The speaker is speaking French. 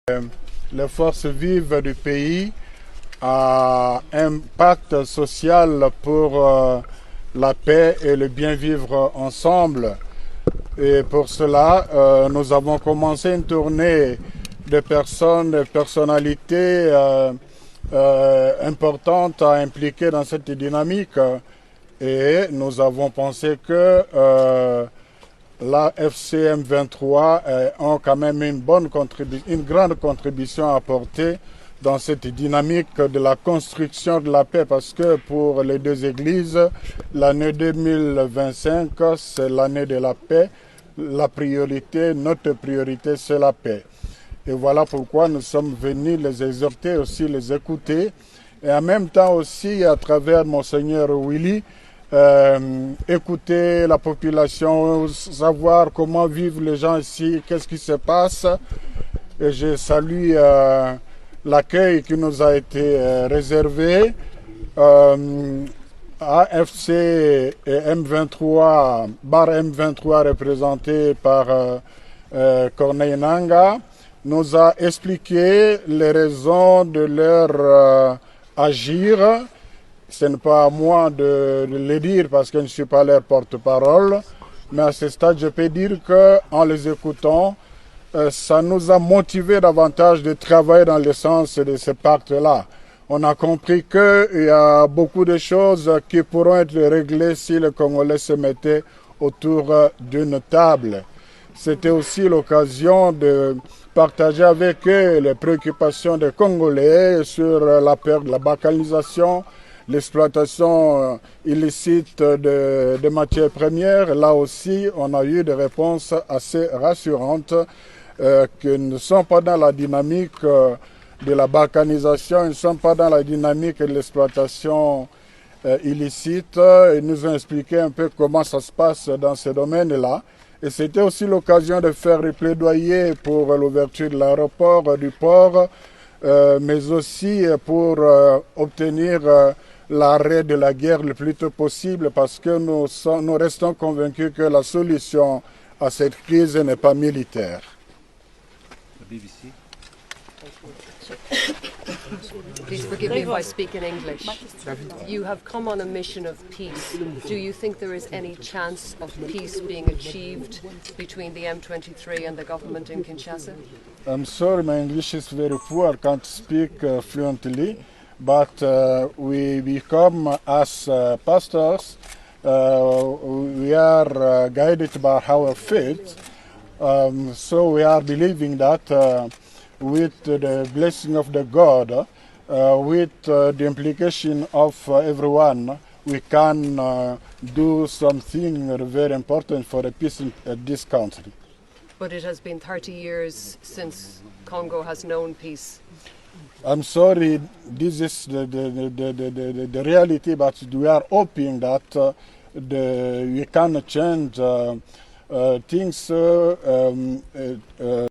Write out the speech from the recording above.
Les forces vives du pays a un pacte social pour la paix et le bien vivre ensemble. Et pour cela, nous avons commencé une tournée de personnes, de personnalités importantes à impliquer dans cette dynamique. Et nous avons pensé que la FCM 23 ont quand même une grande contribution à apporter dans cette dynamique de la construction de la paix, parce que pour les deux églises, l'année 2025, c'est l'année de la paix. La priorité, notre priorité, c'est la paix. Et voilà pourquoi nous sommes venus les exhorter, aussi les écouter, et en même temps aussi, à travers Monseigneur Willy, écouter la population, savoir comment vivent les gens ici, qu'est-ce qui se passe. Et je salue l'accueil qui nous a été réservé. AFC et M23, bar M23 représenté par Corneille Nangaa, nous a expliqué les raisons de leur agir. Ce n'est pas à moi de le dire parce que je ne suis pas leur porte-parole, mais à ce stade, je peux dire qu'en les écoutant, ça nous a motivé davantage de travailler dans le sens de ce pacte-là. On a compris qu'il y a beaucoup de choses qui pourront être réglées si les Congolais se mettaient autour d'une table. C'était aussi l'occasion de partager avec eux les préoccupations des Congolais sur la perte de la balkanisation, l'exploitation illicite de matières premières. Là aussi, on a eu des réponses assez rassurantes qui ne sont pas dans la dynamique de la balkanisation, ils ne sont pas dans la dynamique de l'exploitation illicite. Ils nous ont expliqué un peu comment ça se passe dans ce domaine-là. Et c'était aussi l'occasion de faire le plaidoyer pour l'ouverture de l'aéroport, du port, mais aussi pour obtenir l'arrêt de la guerre le plus tôt possible, parce que nous restons convaincus que la solution à cette crise n'est pas militaire. BBC. Please forgive me if I speak in English. You have come on a mission of peace. Do you think there is any chance of peace being achieved between the M23 and the government in Kinshasa? I'm sorry, my English is very poor. I can't speak fluently, but we come as pastors. We are guided by our faith. So we are believing that with the blessing of the God, with the implication of everyone, we can do something very important for the peace in this country. But it has been 30 years since Congo has known peace. I'm sorry, this is the reality, but we are hoping that we can change things